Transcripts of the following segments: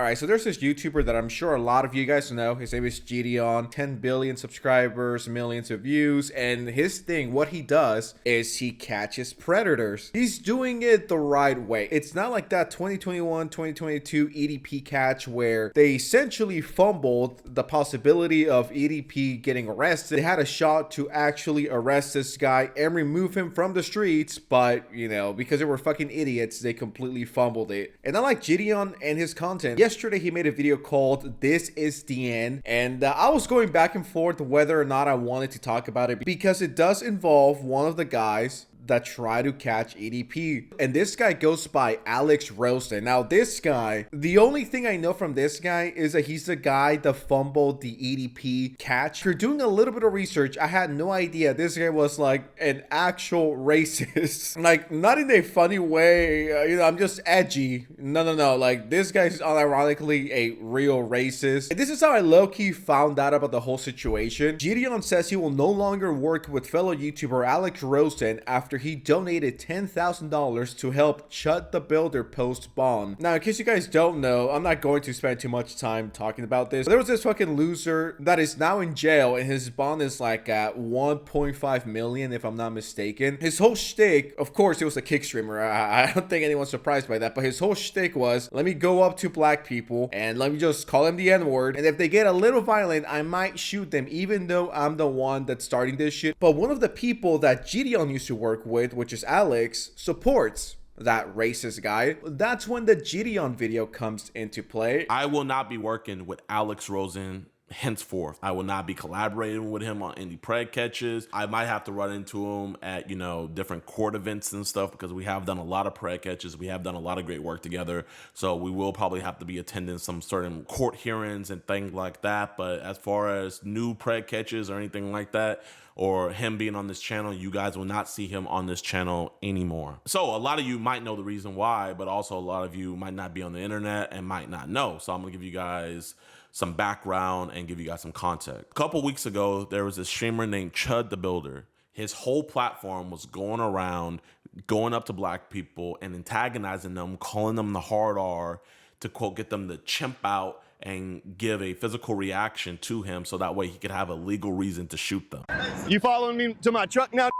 All right, so there's this YouTuber that I'm sure a lot of you guys know. His name is Jideon, 10 billion subscribers, millions of views, and his thing, what he does is he catches predators. He's doing it the right way. It's not like that 2021, 2022 EDP catch where they essentially fumbled the possibility of EDP getting arrested. They had a shot to actually arrest this guy and remove him from the streets, but you know, because they were fucking idiots, they completely fumbled it. And I like Jideon and his content. Yesterday he made a video called "This Is the End," and I was going back and forth whether or not I wanted to talk about it because it does involve one of the guys that try to catch EDP, and this guy goes by Alex Rosen. Now this guy, the only thing I know from this guy is that he's the guy that fumbled the EDP catch. For doing a little bit of research, I had no idea this guy was like an actual racist. Like, not in a funny way, you know, I'm just edgy. No, like this guy's unironically a real racist. And this is how I low-key found out about the whole situation. Jideon says he will no longer work with fellow YouTuber Alex Rosen after he donated $10,000 to help Chud the Builder post bond. Now, in case you guys don't know, I'm not going to spend too much time talking about this. There was this fucking loser that is now in jail, and his bond is like at 1.5 million, if I'm not mistaken. His whole shtick, of course, it was a kick streamer. I don't think anyone's surprised by that, but his whole shtick was, let me go up to black people and let me just call them the N-word, and if they get a little violent, I might shoot them, even though I'm the one that's starting this shit. But one of the people that Jideon used to work with, which is Alex, supports that racist guy. That's when the Jideon video comes into play. I will not be working with Alex Rosen henceforth. I will not be collaborating with him on any preg catches. I might have to run into him at, you know, different court events and stuff, because we have done a lot of preg catches. We have done a lot of great work together. So we will probably have to be attending some certain court hearings and things like that. But as far as new preg catches or anything like that, or him being on this channel, you guys will not see him on this channel anymore. So a lot of you might know the reason why, but also a lot of you might not be on the internet and might not know. So I'm gonna give you guys some background and give you guys some context. A couple weeks ago, there was a streamer named Chud the Builder. His whole platform was going around, going up to black people and antagonizing them, calling them the hard R, to quote, get them to chimp out and give a physical reaction to him so that way he could have a legal reason to shoot them. You following me to my truck now?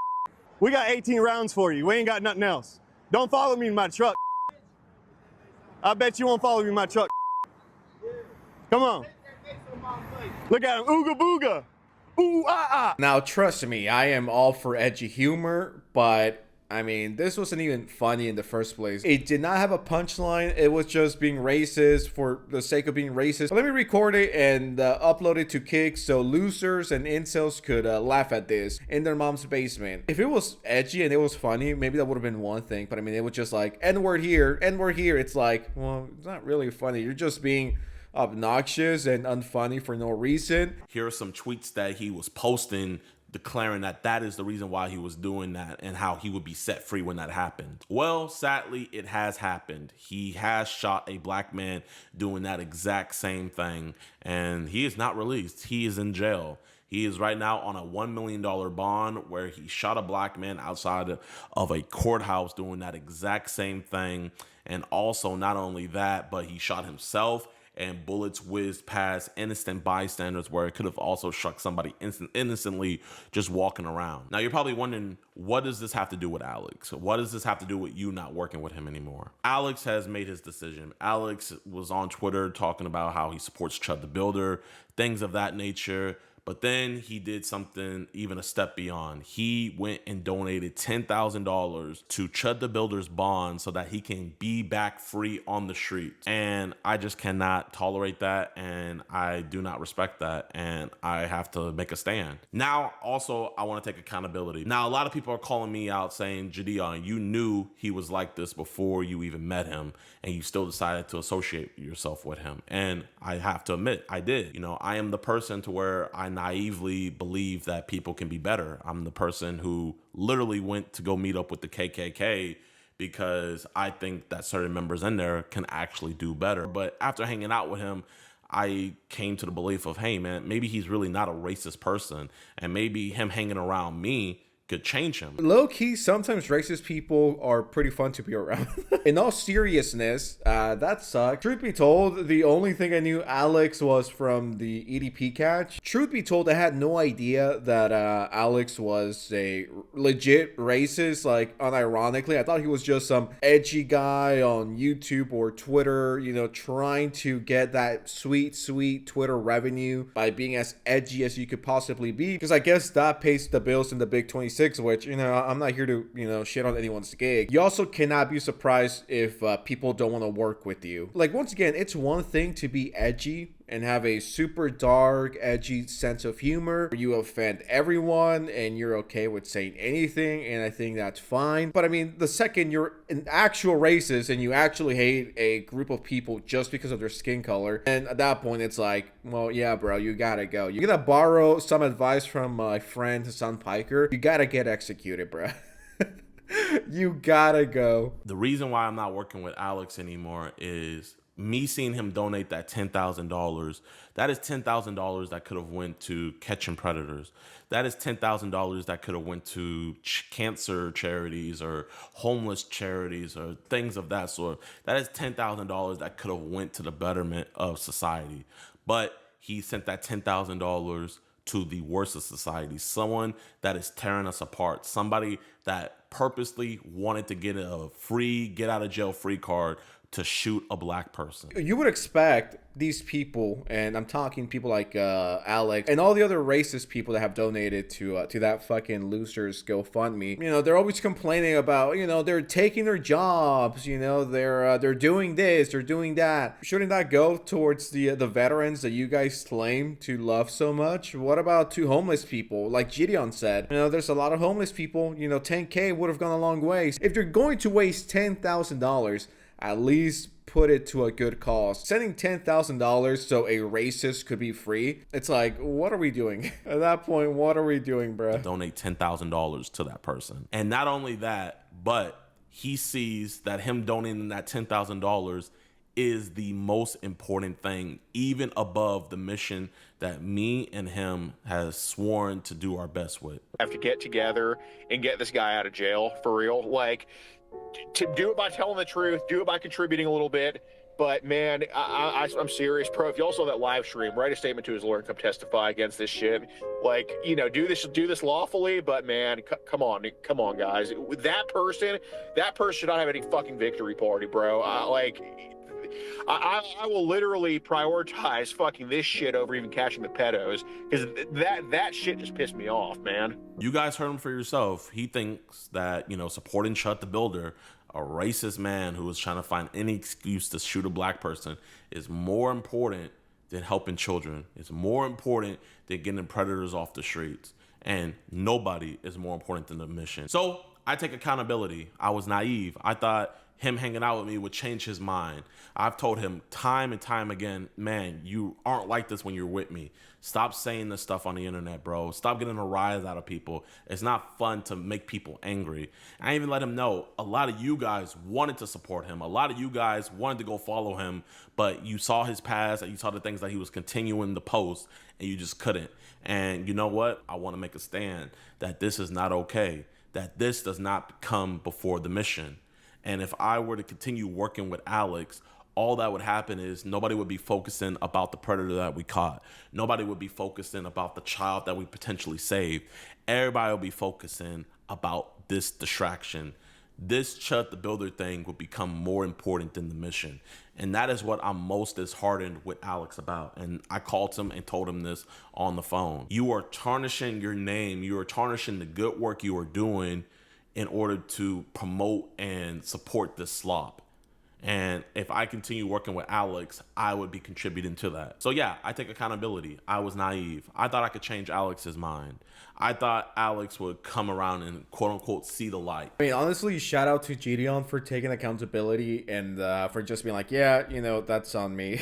We got 18 rounds for you. We ain't got nothing else. Don't follow me to my truck. I bet you won't follow me to my truck. Come on. Look at him. Ooga booga. Ooh, ah, ah. Now, trust me, I am all for edgy humor, but I mean, this wasn't even funny in the first place. It did not have a punchline. It was just being racist for the sake of being racist. But let me record it and upload it to Kick so losers and incels could laugh at this in their mom's basement. If it was edgy and it was funny, maybe that would have been one thing. But I mean, it was just like, N-word here, N-word here. It's like, well, it's not really funny. You're just being obnoxious and unfunny for no reason. Here are some tweets that he was posting declaring that that is the reason why he was doing that and how he would be set free when that happened. Well, sadly, it has happened. He has shot a black man doing that exact same thing, and he is not released. He is in jail. He is right now on a $1 million bond where he shot a black man outside of a courthouse doing that exact same thing. And also, not only that, but he shot himself, and bullets whizzed past innocent bystanders where it could have also struck somebody innocently just walking around. Now, you're probably wondering, what does this have to do with Alex? What does this have to do with you not working with him anymore? Alex has made his decision. Alex was on Twitter talking about how he supports Chud the Builder, things of that nature. But then he did something even a step beyond. He went and donated $10,000 to Chud the Builder's bond so that he can be back free on the streets. And I just cannot tolerate that, and I do not respect that, and I have to make a stand. Now, also, I want to take accountability. Now, a lot of people are calling me out saying, Jideon, you knew he was like this before you even met him, and you still decided to associate yourself with him. And I have to admit, I did. You know, I am the person to where I naively believe that people can be better. I'm the person who literally went to go meet up with the KKK because I think that certain members in there can actually do better. But after hanging out with him, I came to the belief of, hey man, maybe he's really not a racist person, and maybe him hanging around me could change him. Low key, sometimes racist people are pretty fun to be around. In all seriousness, that sucked. Truth be told, the only thing I knew Alex was from the EDP catch. Truth be told, I had no idea that Alex was a legit racist, like unironically. I thought he was just some edgy guy on YouTube or Twitter, you know, trying to get that sweet Twitter revenue by being as edgy as you could possibly be. Because I guess that pays the bills in the Big 26, which, you know, I'm not here to, you know, shit on anyone's gig. You also cannot be surprised if people don't want to work with you. Like, once again, it's one thing to be edgy and have a super dark, edgy sense of humor. You offend everyone and you're okay with saying anything, and I think that's fine. But I mean, the second you're an actual racist and you actually hate a group of people just because of their skin color, and at that point it's like, well, yeah, bro, you gotta go. You're gonna borrow some advice from my friend Hassan Piker. You gotta get executed, bro. You gotta go. The reason why I'm not working with Alex anymore is me seeing him donate that $10,000. That is $10,000 that could have went to catching predators. That is $10,000 that could have went to cancer charities or homeless charities or things of that sort. That is $10,000 that could have went to the betterment of society. But he sent that $10,000 to the worst of society, someone that is tearing us apart, somebody that purposely wanted to get a free get out of jail free card to shoot a black person. You would expect these people, and I'm talking people like Alex and all the other racist people that have donated to that fucking loser's GoFundMe. You know, they're always complaining about, you know, they're taking their jobs, you know, they're doing this, they're doing that. Shouldn't that go towards the veterans that you guys claim to love so much? What about to homeless people? Like Jideon said, you know, there's a lot of homeless people. You know, 10K would have gone a long way. If you're going to waste $10,000, at least put it to a good cause. Sending $10,000 so a racist could be free, it's like, what are we doing? At that point, what are we doing, bro? Donate $10,000 to that person. And not only that, but he sees that him donating that $10,000 is the most important thing, even above the mission that me and him has sworn to do our best with. Have to get together and get this guy out of jail for real. Like, to do it by telling the truth, do it by contributing a little bit. But man, I'm serious, bro. If y'all saw that live stream, write a statement to his lawyer and come testify against this shit. Like, you know, do this lawfully. But man, come on, guys. That person should not have any fucking victory party, bro. I will literally prioritize fucking this shit over even catching the pedos, because that shit just pissed me off, man. You guys heard him for yourself. He thinks that, you know, supporting Chut the Builder, a racist man who is trying to find any excuse to shoot a black person, is more important than helping children. It's more important than getting predators off the streets. And nobody is more important than the mission. So I take accountability. I was naive. I thought him hanging out with me would change his mind. I've told him time and time again, man, you aren't like this when you're with me. Stop saying this stuff on the internet, bro. Stop getting a rise out of people. It's not fun to make people angry. I even let him know a lot of you guys wanted to support him. A lot of you guys wanted to go follow him, but you saw his past and you saw the things that he was continuing to post, and you just couldn't. And you know what? I want to make a stand that this is not okay, that this does not come before the mission. And if I were to continue working with Alex, all that would happen is nobody would be focusing about the predator that we caught. Nobody would be focusing about the child that we potentially saved. Everybody will be focusing about this distraction. This Chut the Builder thing would become more important than the mission. And that is what I'm most disheartened with Alex about. And I called him and told him this on the phone. You are tarnishing your name. You are tarnishing the good work you are doing in order to promote and support this slop. And if I continue working with Alex, I would be contributing to that. So yeah, I take accountability. I was naive. I thought I could change Alex's mind. I thought Alex would come around and quote unquote see the light. I mean, honestly, shout out to Jideon for taking accountability and for just being like, yeah, you know, that's on me.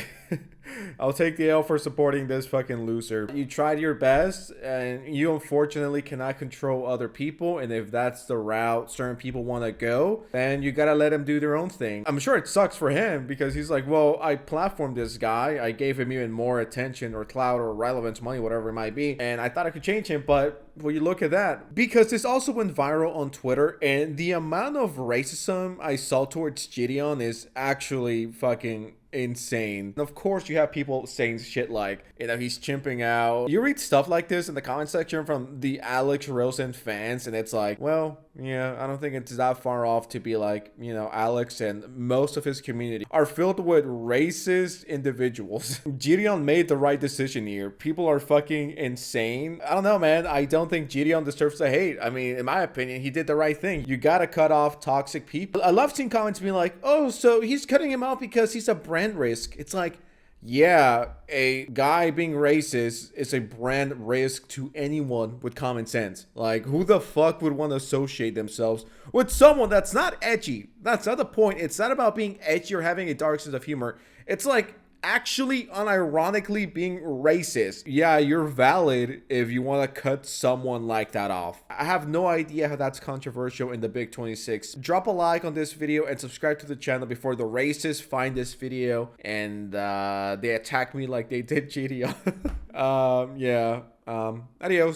I'll take the L for supporting this fucking loser. You tried your best, and you unfortunately cannot control other people, and if that's the route certain people want to go, then you gotta let them do their own thing. I'm sure it sucks for him, because he's like, well, I platformed this guy, I gave him even more attention or clout or relevance, money, whatever it might be, and I thought I could change him, but well, you look at that, because this also went viral on Twitter, and the amount of racism I saw towards Jideon is actually fucking insane. Of course, you have people saying shit like, you know, he's chimping out. You read stuff like this in the comment section from the Alex Rosen fans, and it's like, well, yeah, I don't think it's that far off to be like, you know, Alex and most of his community are filled with racist individuals. Jideon made the right decision here. People are fucking insane. I don't know, man. I don't think Jideon deserves the hate. I mean, in my opinion, he did the right thing. You gotta cut off toxic people. I love seeing comments being like, oh, so he's cutting him out because he's a brand risk. It's like, yeah, a guy being racist is a brand risk to anyone with common sense. Like, who the fuck would want to associate themselves with someone that's not edgy? That's not the point. It's not about being edgy or having a dark sense of humor. It's like actually unironically being racist. Yeah, you're valid if you want to cut someone like that off. I have no idea how that's controversial in the Big 26. Drop a like on this video and subscribe to the channel before the racists find this video and they attack me like they did Jideon. Adios.